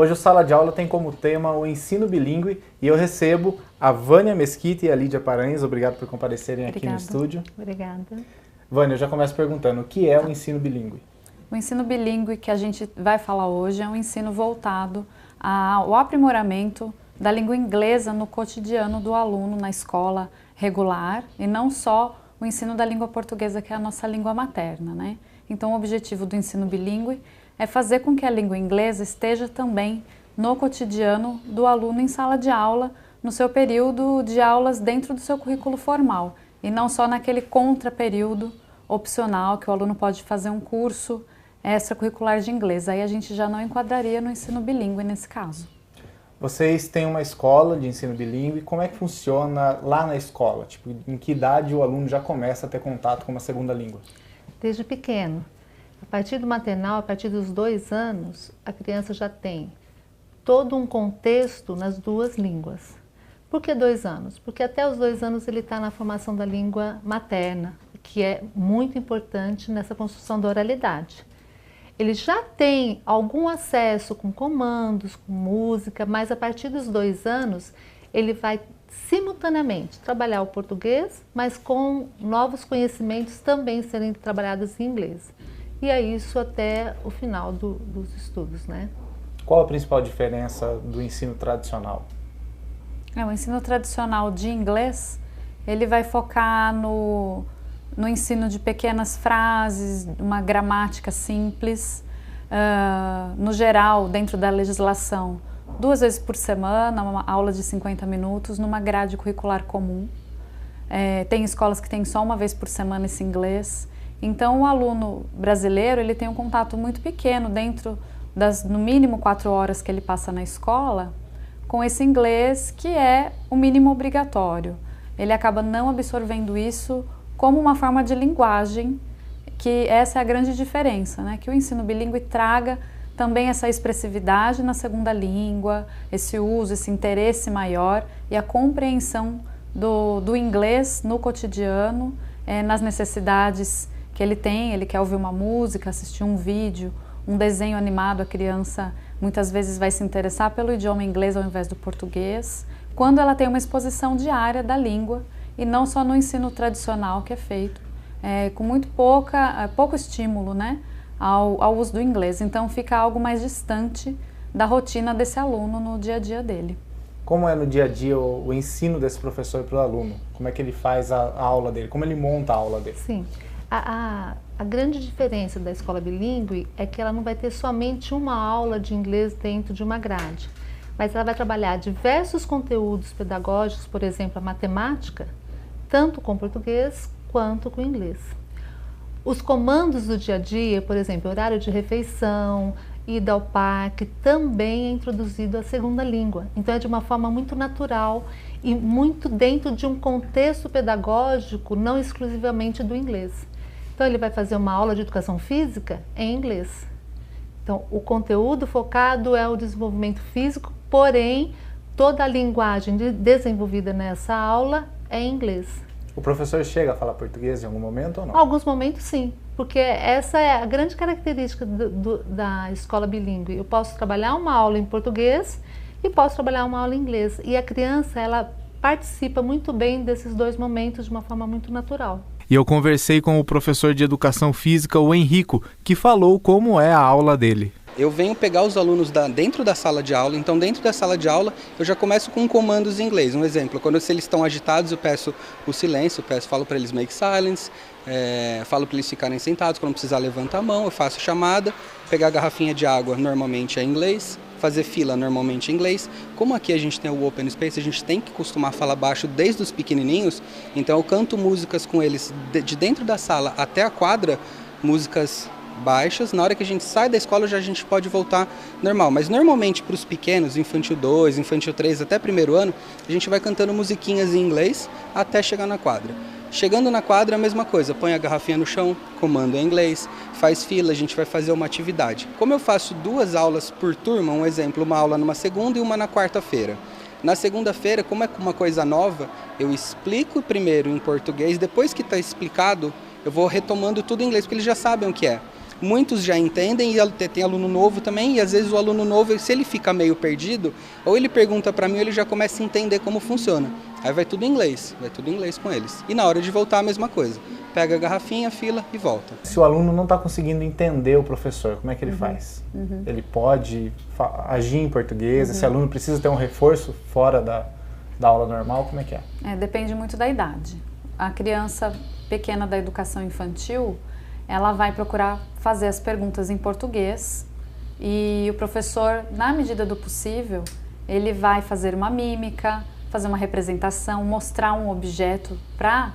Hoje o Sala de Aula tem como tema o ensino bilíngue e eu recebo a Vânia Mesquita e a Lídia Paranhos. Obrigado por comparecerem aqui no estúdio. Obrigada. Vânia, eu já começo perguntando, o que é o ensino bilíngue? O ensino bilíngue que a gente vai falar hoje é um ensino voltado ao aprimoramento da língua inglesa no cotidiano do aluno na escola regular e não só o ensino da língua portuguesa, que é a nossa língua materna, né? Então o objetivo do ensino bilíngue é fazer com que a língua inglesa esteja também no cotidiano do aluno em sala de aula, no seu período de aulas dentro do seu currículo formal e não só naquele contraperíodo opcional que o aluno pode fazer um curso extracurricular de inglês. Aí a gente já não enquadraria no ensino bilíngue nesse caso. Vocês têm uma escola de ensino bilíngue, como é que funciona lá na escola? Tipo, em que idade o aluno já começa a ter contato com uma segunda língua? Desde pequeno. A partir do maternal, a partir dos 2 anos, a criança já tem todo um contexto nas duas línguas. Por que 2 anos? Porque até os 2 anos ele está na formação da língua materna, que é muito importante nessa construção da oralidade. Ele já tem algum acesso com comandos, com música, mas a partir dos 2 anos ele vai simultaneamente trabalhar o português, mas com novos conhecimentos também serem trabalhados em inglês. E é isso até o final dos estudos, né? Qual a principal diferença do ensino tradicional? O ensino tradicional de inglês, ele vai focar no ensino de pequenas frases, uma gramática simples, no geral, dentro da legislação, 2 vezes por semana, uma aula de 50 minutos, numa grade curricular comum. Tem escolas que têm só 1 vez por semana esse inglês. Então, o aluno brasileiro, ele tem um contato muito pequeno dentro das, no mínimo, 4 horas que ele passa na escola, com esse inglês que é o mínimo obrigatório. Ele acaba não absorvendo isso como uma forma de linguagem, que essa é a grande diferença, né? Que o ensino bilíngue traga também essa expressividade na segunda língua, esse uso, esse interesse maior e a compreensão do inglês no cotidiano, nas necessidades que ele tem. Ele quer ouvir uma música, assistir um vídeo, um desenho animado, a criança muitas vezes vai se interessar pelo idioma inglês ao invés do português, quando ela tem uma exposição diária da língua e não só no ensino tradicional que é feito com muito pouco estímulo, né, ao uso do inglês. Então fica algo mais distante da rotina desse aluno no dia a dia dele. Como é no dia a dia o ensino desse professor para o aluno? Como é que ele faz a aula dele? Como ele monta a aula dele? Sim. A grande diferença da escola bilíngue é que ela não vai ter somente uma aula de inglês dentro de uma grade, mas ela vai trabalhar diversos conteúdos pedagógicos, por exemplo, a matemática, tanto com português quanto com inglês. Os comandos do dia a dia, por exemplo, horário de refeição, ida ao parque, também é introduzido a segunda língua. Então é de uma forma muito natural e muito dentro de um contexto pedagógico, não exclusivamente do inglês. Então ele vai fazer uma aula de educação física em inglês. Então o conteúdo focado é o desenvolvimento físico, porém toda a linguagem desenvolvida nessa aula é em inglês. O professor chega a falar português em algum momento ou não? Alguns momentos sim, porque essa é a grande característica da escola bilíngue. Eu posso trabalhar uma aula em português e posso trabalhar uma aula em inglês. E a criança, ela participa muito bem desses 2 momentos de uma forma muito natural. E eu conversei com o professor de educação física, o Henrico, que falou como é a aula dele. Eu venho pegar os alunos dentro da sala de aula, então dentro da sala de aula eu já começo com comandos em inglês. Um exemplo, se eles estão agitados eu peço o silêncio, falo para eles make silence, falo para eles ficarem sentados, quando precisar levanta a mão, eu faço chamada, pegar a garrafinha de água normalmente é em inglês, fazer fila normalmente em inglês. Como aqui a gente tem o open space, a gente tem que costumar falar baixo desde os pequenininhos, então eu canto músicas com eles de dentro da sala até a quadra, músicas baixas. Na hora que a gente sai da escola já a gente pode voltar normal, mas normalmente para os pequenos, infantil 2, infantil 3 até 1º ano, a gente vai cantando musiquinhas em inglês até chegar na quadra. Chegando na quadra, a mesma coisa, põe a garrafinha no chão, comando em inglês, faz fila, a gente vai fazer uma atividade. Como eu faço 2 aulas por turma, um exemplo, uma aula numa segunda e uma na quarta-feira. Na segunda-feira, como é uma coisa nova, eu explico primeiro em português, depois que está explicado, eu vou retomando tudo em inglês, porque eles já sabem o que é. muitos já entendem e tem aluno novo também, e às vezes o aluno novo, se ele fica meio perdido, ou ele pergunta para mim, ou ele já começa a entender como funciona. Aí vai tudo em inglês com eles. E na hora de voltar a mesma coisa. Pega a garrafinha, fila e volta. Se o aluno não está conseguindo entender o professor, como é que ele faz? Ele pode agir em português? Esse aluno precisa ter um reforço fora da aula normal? Como é que é? Depende muito da idade. A criança pequena da educação infantil, ela vai procurar fazer as perguntas em português e o professor, na medida do possível, ele vai fazer uma mímica, fazer uma representação, mostrar um objeto para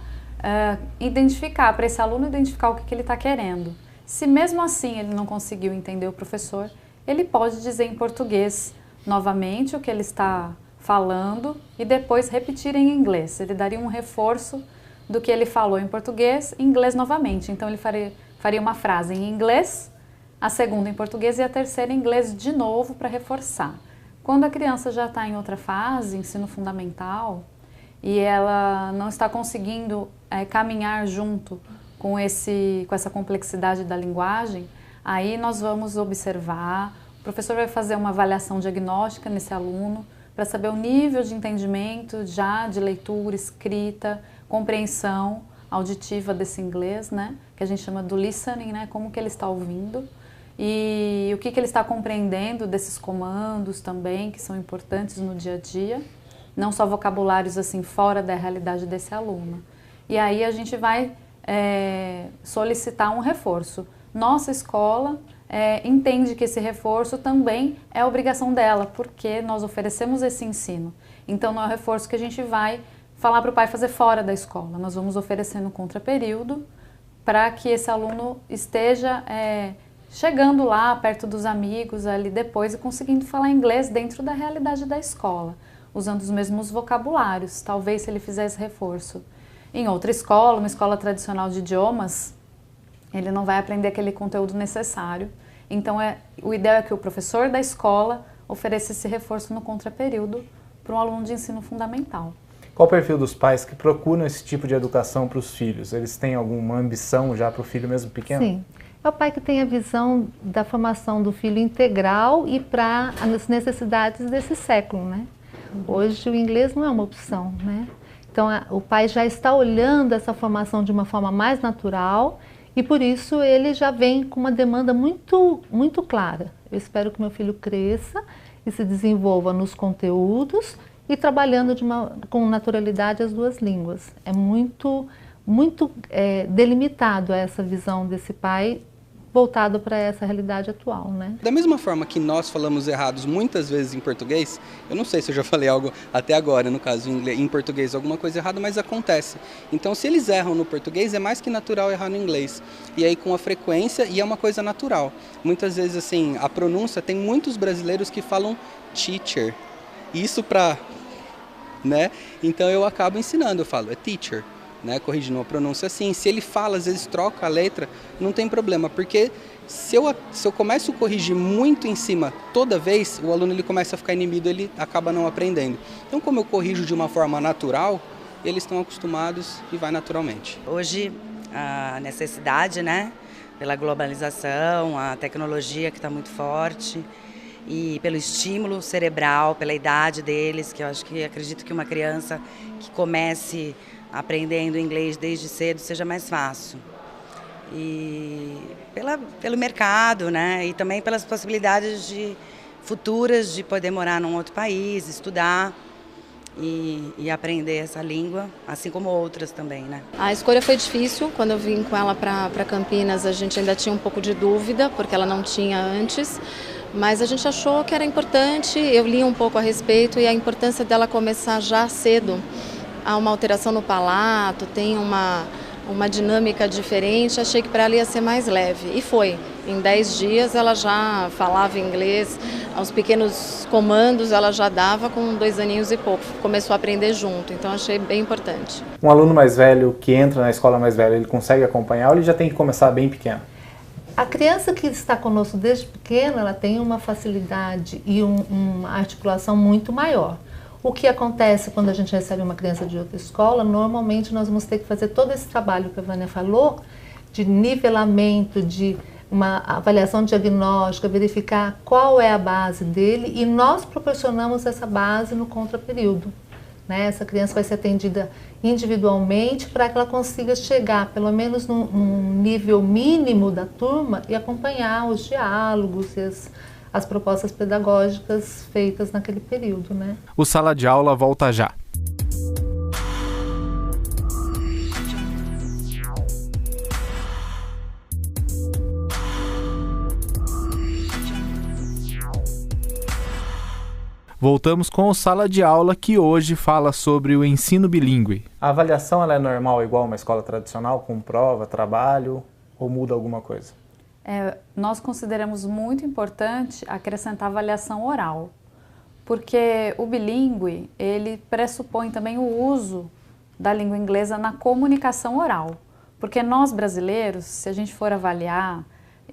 identificar, para esse aluno identificar o que ele está querendo. Se mesmo assim ele não conseguiu entender o professor, ele pode dizer em português novamente o que ele está falando e depois repetir em inglês. Ele daria um reforço do que ele falou em português, em inglês novamente. Então ele faria uma frase em inglês, a segunda em português e a terceira em inglês de novo para reforçar. Quando a criança já está em outra fase, ensino fundamental, e ela não está conseguindo caminhar junto com essa complexidade da linguagem, aí nós vamos observar, o professor vai fazer uma avaliação diagnóstica nesse aluno para saber o nível de entendimento já de leitura, escrita, compreensão auditiva desse inglês, né, que a gente chama do listening, né, como que ele está ouvindo e o que ele está compreendendo desses comandos também, que são importantes no dia a dia. Não só vocabulários assim fora da realidade desse aluno. E aí a gente vai solicitar um reforço. Nossa escola entende que esse reforço também é obrigação dela, porque nós oferecemos esse ensino. Então não é um reforço que a gente vai falar para o pai fazer fora da escola. Nós vamos oferecendo contraperíodo para que esse aluno esteja chegando lá perto dos amigos ali depois e conseguindo falar inglês dentro da realidade da escola, usando os mesmos vocabulários, talvez se ele fizesse reforço. Em outra escola, uma escola tradicional de idiomas, ele não vai aprender aquele conteúdo necessário. Então, o ideal é que o professor da escola ofereça esse reforço no contraperíodo para um aluno de ensino fundamental. Qual o perfil dos pais que procuram esse tipo de educação para os filhos? Eles têm alguma ambição já para o filho mesmo pequeno? Sim. É o pai que tem a visão da formação do filho integral e para as necessidades desse século, né? Hoje o inglês não é uma opção, né? Então o pai já está olhando essa formação de uma forma mais natural e por isso ele já vem com uma demanda muito, muito clara. Eu espero que meu filho cresça e se desenvolva nos conteúdos e trabalhando com naturalidade as duas línguas. É muito delimitado essa visão desse pai voltado para essa realidade atual, né? Da mesma forma que nós falamos errados muitas vezes em português, eu não sei se eu já falei algo até agora, no caso em português, alguma coisa errada, mas acontece. Então, se eles erram no português, é mais que natural errar no inglês. E aí com a frequência, e é uma coisa natural. Muitas vezes, assim, a pronúncia, tem muitos brasileiros que falam teacher. Isso né? Então eu acabo ensinando, eu falo, é teacher. Né, corrigindo a pronúncia assim, se ele fala, às vezes troca a letra, não tem problema, porque se eu começo a corrigir muito em cima toda vez, o aluno ele começa a ficar inibido, ele acaba não aprendendo. Então como eu corrijo de uma forma natural, eles estão acostumados e vai naturalmente. Hoje a necessidade, né, pela globalização, a tecnologia que está muito forte e pelo estímulo cerebral, pela idade deles, que eu acredito que uma criança que comece aprendendo inglês desde cedo seja mais fácil. E pelo mercado, né? E também pelas possibilidades futuras de poder morar num outro país, estudar e aprender essa língua, assim como outras também, né? A escolha foi difícil. Quando eu vim com ela para Campinas, a gente ainda tinha um pouco de dúvida, porque ela não tinha antes. Mas a gente achou que era importante, eu li um pouco a respeito e a importância dela começar já cedo. Há uma alteração no palato, tem uma dinâmica diferente, achei que para ela ia ser mais leve. E foi. Em 10 dias ela já falava inglês, aos pequenos comandos ela já dava com 2 aninhos e pouco. Começou a aprender junto, então achei bem importante. Um aluno mais velho que entra na escola mais velha, ele consegue acompanhar ou ele já tem que começar bem pequeno? A criança que está conosco desde pequena, ela tem uma facilidade e uma articulação muito maior. O que acontece quando a gente recebe uma criança de outra escola, normalmente nós vamos ter que fazer todo esse trabalho que a Vânia falou, de nivelamento, de uma avaliação diagnóstica, verificar qual é a base dele e nós proporcionamos essa base no contraperíodo. Né? Essa criança vai ser atendida individualmente para que ela consiga chegar pelo menos num nível mínimo da turma e acompanhar os diálogos e as propostas pedagógicas feitas naquele período. Né? O Sala de Aula volta já. Voltamos com o Sala de Aula, que hoje fala sobre o ensino bilíngue. A avaliação ela é normal, igual uma escola tradicional, com prova, trabalho, ou muda alguma coisa? Nós consideramos muito importante acrescentar avaliação oral, porque o bilíngue, ele pressupõe também o uso da língua inglesa na comunicação oral. Porque nós brasileiros, se a gente for avaliar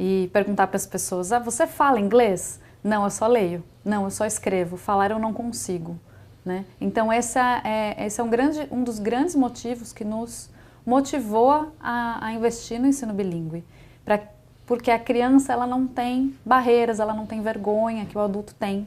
e perguntar para as pessoas, você fala inglês? Não, eu só leio. Não, eu só escrevo. Falar eu não consigo. Né? Então esse é um dos grandes motivos que nos motivou a investir no ensino bilíngue. Porque a criança ela não tem barreiras, ela não tem vergonha que o adulto tem.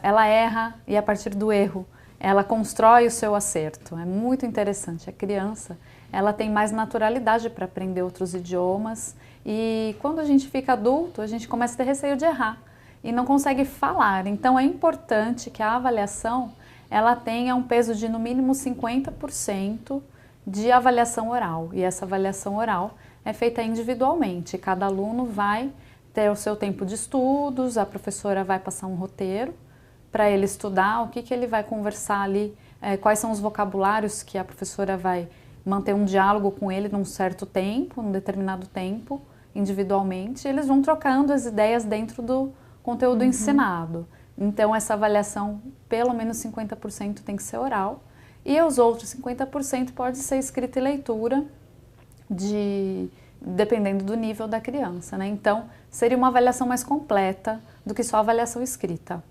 Ela erra e a partir do erro ela constrói o seu acerto. É muito interessante. A criança ela tem mais naturalidade para aprender outros idiomas e quando a gente fica adulto a gente começa a ter receio de errar e não consegue falar. Então é importante que a avaliação ela tenha um peso de no mínimo 50% de avaliação oral. E essa avaliação oral é feita individualmente. Cada aluno vai ter o seu tempo de estudos, a professora vai passar um roteiro para ele estudar, o que ele vai conversar ali, quais são os vocabulários que a professora vai manter um diálogo com ele num certo tempo, num determinado tempo, individualmente. Eles vão trocando as ideias dentro do conteúdo ensinado. Então essa avaliação, pelo menos 50% tem que ser oral e os outros 50% pode ser escrita e leitura, dependendo do nível da criança. Né? Então seria uma avaliação mais completa do que só avaliação escrita.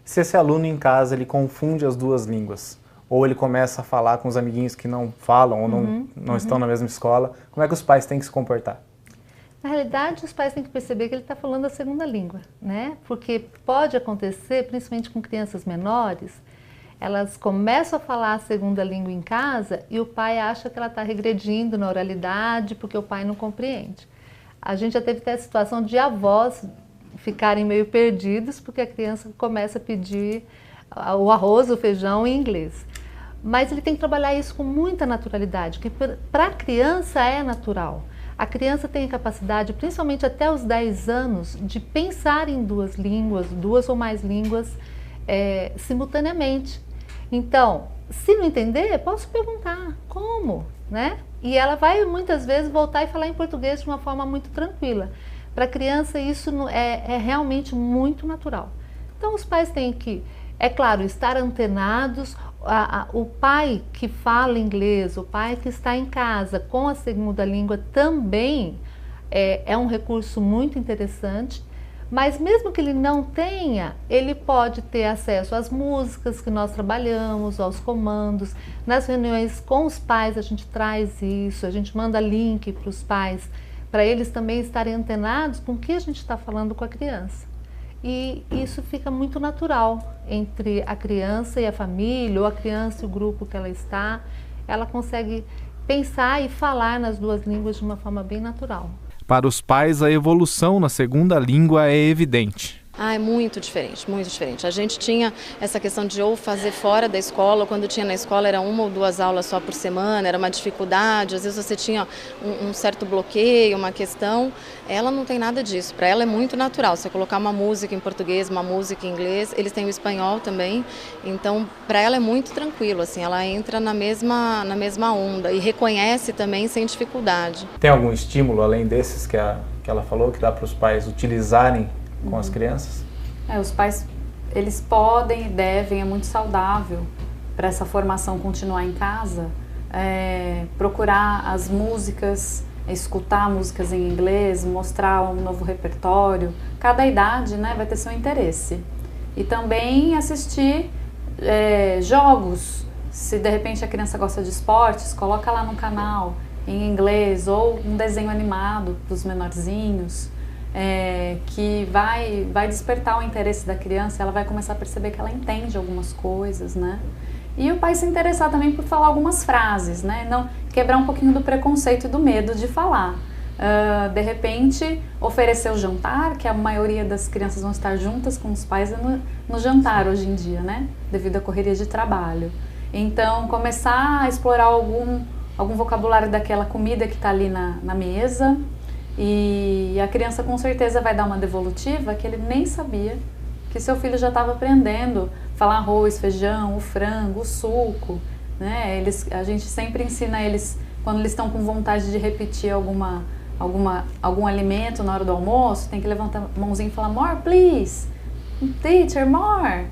Se esse aluno em casa ele confunde as duas línguas, ou ele começa a falar com os amiguinhos que não falam ou não estão na mesma escola, como é que os pais têm que se comportar? Na realidade, os pais têm que perceber que ele está falando a segunda língua, né? Porque pode acontecer, principalmente com crianças menores, elas começam a falar a segunda língua em casa e o pai acha que ela está regredindo na oralidade porque o pai não compreende. A gente já teve até a situação de avós ficarem meio perdidos porque a criança começa a pedir o arroz, o feijão em inglês. Mas ele tem que trabalhar isso com muita naturalidade, que para a criança é natural. A criança tem a capacidade, principalmente até os 10 anos, de pensar em duas línguas, duas ou mais línguas simultaneamente. Então, se não entender, posso perguntar como, né? E ela vai muitas vezes voltar e falar em português de uma forma muito tranquila. Para a criança isso é realmente muito natural. Então os pais têm que, é claro, estar antenados. O pai que fala inglês, o pai que está em casa com a segunda língua também é um recurso muito interessante, mas mesmo que ele não tenha, ele pode ter acesso às músicas que nós trabalhamos, aos comandos. Nas reuniões com os pais a gente traz isso, a gente manda link para os pais, para eles também estarem antenados com o que a gente está falando com a criança. E isso fica muito natural entre a criança e a família, ou a criança e o grupo que ela está. Ela consegue pensar e falar nas duas línguas de uma forma bem natural. Para os pais, a evolução na segunda língua é evidente. É muito diferente, muito diferente. A gente tinha essa questão de ou fazer fora da escola, ou quando tinha na escola era 1 ou 2 aulas só por semana, era uma dificuldade, às vezes você tinha um certo bloqueio, uma questão. Ela não tem nada disso, para ela é muito natural. Você colocar uma música em português, uma música em inglês, eles têm o espanhol também, então para ela é muito tranquilo, assim, ela entra na mesma onda e reconhece também sem dificuldade. Tem algum estímulo além desses que ela falou, que dá para os pais utilizarem com as crianças? Os pais, eles podem e devem, é muito saudável para essa formação continuar em casa, procurar as músicas, escutar músicas em inglês, mostrar um novo repertório. Cada idade, né, vai ter seu interesse. E também assistir jogos. Se de repente a criança gosta de esportes, coloca lá no canal. em inglês ou um desenho animado para os menorzinhos, que vai despertar o interesse da criança, ela vai começar a perceber que ela entende algumas coisas, né? E o pai se interessar também por falar algumas frases, né? Não quebrar um pouquinho do preconceito e do medo de falar. De repente, oferecer o jantar, que a maioria das crianças vão estar juntas com os pais no jantar hoje em dia, né? Devido à correria de trabalho. Então, começar a explorar algum vocabulário daquela comida que está ali na mesa, e a criança com certeza vai dar uma devolutiva que ele nem sabia que seu filho já estava aprendendo falar arroz, feijão, o frango, o suco, né? A gente sempre ensina eles, quando eles estão com vontade de repetir algum alimento na hora do almoço, tem que levantar a mãozinha e falar more please, teacher, more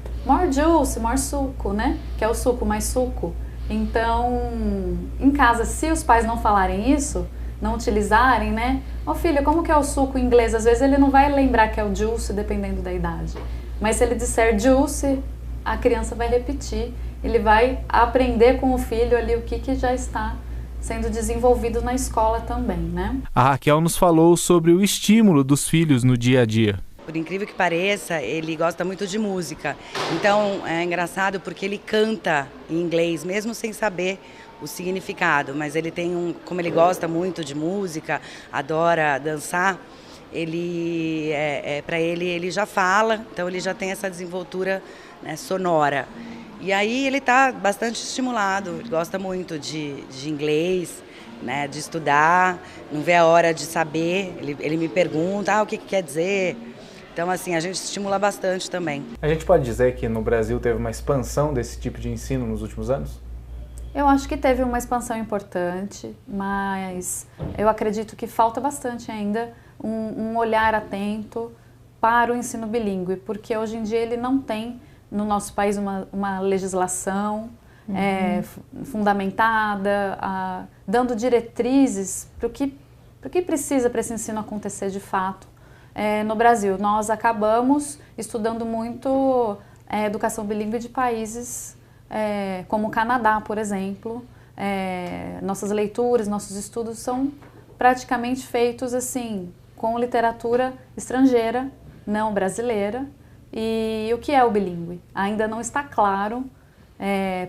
juice, more suco, né? Que é o suco, mais suco. Então, em casa, se os pais não falarem isso, não utilizarem, né? Ó filho, como que é o suco em inglês? Às vezes ele não vai lembrar que é o juice, dependendo da idade. Mas se ele disser juice, a criança vai repetir. Ele vai aprender com o filho ali o que já está sendo desenvolvido na escola também, né? A Raquel nos falou sobre o estímulo dos filhos no dia a dia. Por incrível que pareça, ele gosta muito de música. Então, é engraçado porque ele canta em inglês, mesmo sem saber o significado. Mas ele tem como ele gosta muito de música, adora dançar, para ele já fala, então ele já tem essa desenvoltura, né, sonora. E aí ele está bastante estimulado, ele gosta muito de inglês, né, de estudar, não vê a hora de saber, ele me pergunta, o que quer dizer. Então, assim, a gente estimula bastante também. A gente pode dizer que no Brasil teve uma expansão desse tipo de ensino nos últimos anos? Eu acho que teve uma expansão importante, mas eu acredito que falta bastante ainda um olhar atento para o ensino bilíngue, porque hoje em dia ele não tem no nosso país uma legislação fundamentada, dando diretrizes para o que precisa para esse ensino acontecer de fato. No Brasil, nós acabamos estudando muito educação bilíngue de países como o Canadá, por exemplo. Nossas leituras, nossos estudos são praticamente feitos assim, com literatura estrangeira, não brasileira. E o que é o bilíngue? Ainda não está claro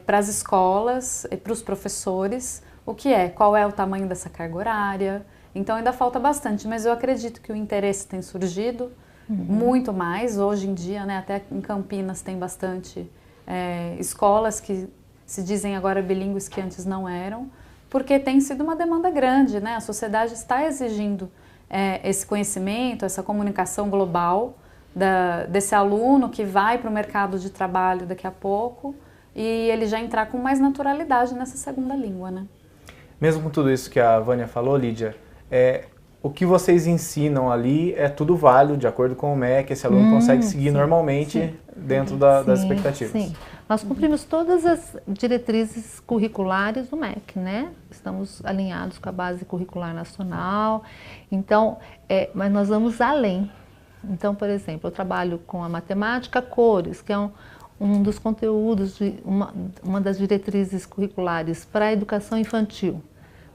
para as escolas e para os professores o que é, qual é o tamanho dessa carga horária. Então ainda falta bastante, mas eu acredito que o interesse tem surgido muito mais hoje em dia, né? Até em Campinas tem bastante escolas que se dizem agora bilíngues que antes não eram, porque tem sido uma demanda grande, né? A sociedade está exigindo esse conhecimento, essa comunicação global desse aluno que vai para o mercado de trabalho daqui a pouco e ele já entrar com mais naturalidade nessa segunda língua, né? Mesmo com tudo isso que a Vânia falou, Lídia, o que vocês ensinam ali é tudo válido, de acordo com o MEC, esse aluno consegue seguir normalmente dentro das expectativas. Sim, nós cumprimos todas as diretrizes curriculares do MEC, né? Estamos alinhados com a base curricular nacional, então, mas nós vamos além. Então, por exemplo, eu trabalho com a matemática cores, que é um dos conteúdos, uma das diretrizes curriculares para a educação infantil.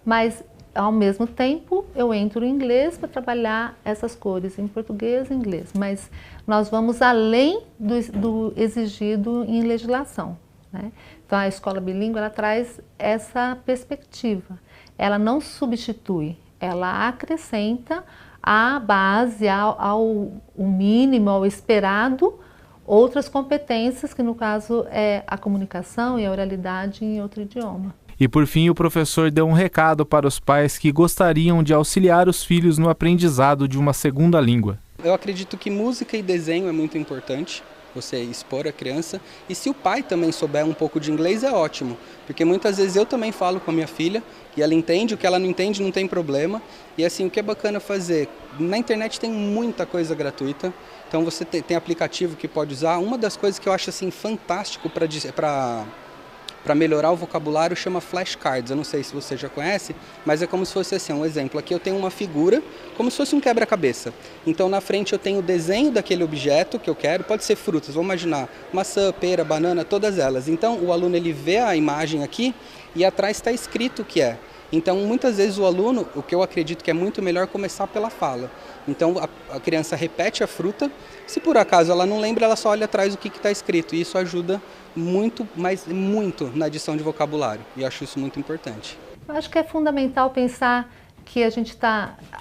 Mas, ao mesmo tempo, eu entro em inglês para trabalhar essas cores em português e inglês. Mas nós vamos além do exigido em legislação, né? Então, a escola bilíngue, ela traz essa perspectiva. Ela não substitui, ela acrescenta à base, ao mínimo, ao esperado, outras competências, que no caso é a comunicação e a oralidade em outro idioma. E por fim, o professor deu um recado para os pais que gostariam de auxiliar os filhos no aprendizado de uma segunda língua. Eu acredito que música e desenho é muito importante, você expor a criança, e se o pai também souber um pouco de inglês é ótimo, porque muitas vezes eu também falo com a minha filha e ela entende, o que ela não entende não tem problema, e assim, o que é bacana fazer, na internet tem muita coisa gratuita, então você tem aplicativo que pode usar. Uma das coisas que eu acho assim fantástico para melhorar o vocabulário chama flashcards. Eu não sei se você já conhece, mas é como se fosse assim, um exemplo. Aqui eu tenho uma figura, como se fosse um quebra-cabeça. Então na frente eu tenho o desenho daquele objeto que eu quero, pode ser frutas, vamos imaginar, maçã, pera, banana, todas elas. Então o aluno ele vê a imagem aqui e atrás está escrito o que é. Então, muitas vezes o aluno, o que eu acredito que é muito melhor começar pela fala. Então, a criança repete a fruta, se por acaso ela não lembra, ela só olha atrás do que está escrito. E isso ajuda muito, mas muito na adição de vocabulário. E eu acho isso muito importante. Eu acho que é fundamental pensar que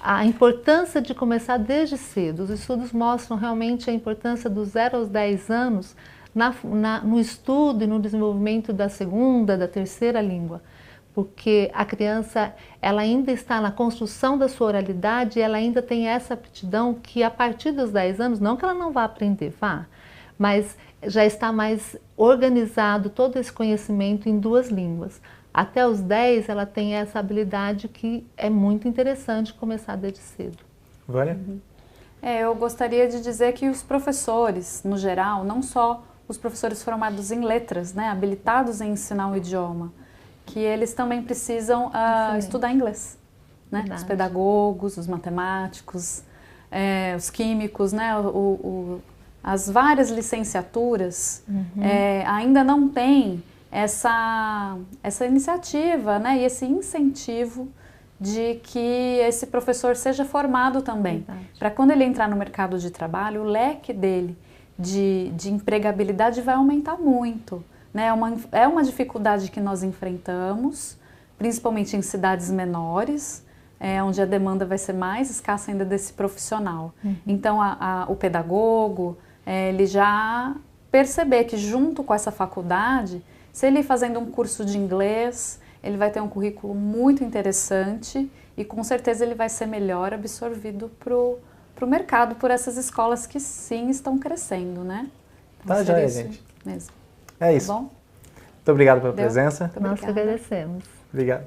a importância de começar desde cedo. Os estudos mostram realmente a importância dos 0 aos 10 anos no estudo e no desenvolvimento da segunda, da terceira língua. Porque a criança ela ainda está na construção da sua oralidade e ela ainda tem essa aptidão que a partir dos 10 anos, não que ela não vá aprender, mas já está mais organizado todo esse conhecimento em 2 línguas. Até os 10 ela tem essa habilidade que é muito interessante começar desde cedo. Vânia? Eu gostaria de dizer que os professores, no geral, não só os professores formados em letras, né, habilitados em ensinar um idioma, que eles também precisam estudar inglês. Né? Os pedagogos, os matemáticos, os químicos, né? As várias licenciaturas ainda não têm essa iniciativa, né? E esse incentivo de que esse professor seja formado também. Para quando ele entrar no mercado de trabalho, o leque dele de empregabilidade vai aumentar muito. Né? É uma dificuldade que nós enfrentamos, principalmente em cidades menores, onde a demanda vai ser mais escassa ainda desse profissional. Então, o pedagogo, ele já perceber que junto com essa faculdade, se ele ir fazendo um curso de inglês, ele vai ter um currículo muito interessante e com certeza ele vai ser melhor absorvido para o mercado, por essas escolas que sim estão crescendo, né? Tá, já é, gente. Mesmo. É isso. Tá bom? Muito obrigado pela presença. Nós que agradecemos. Obrigado.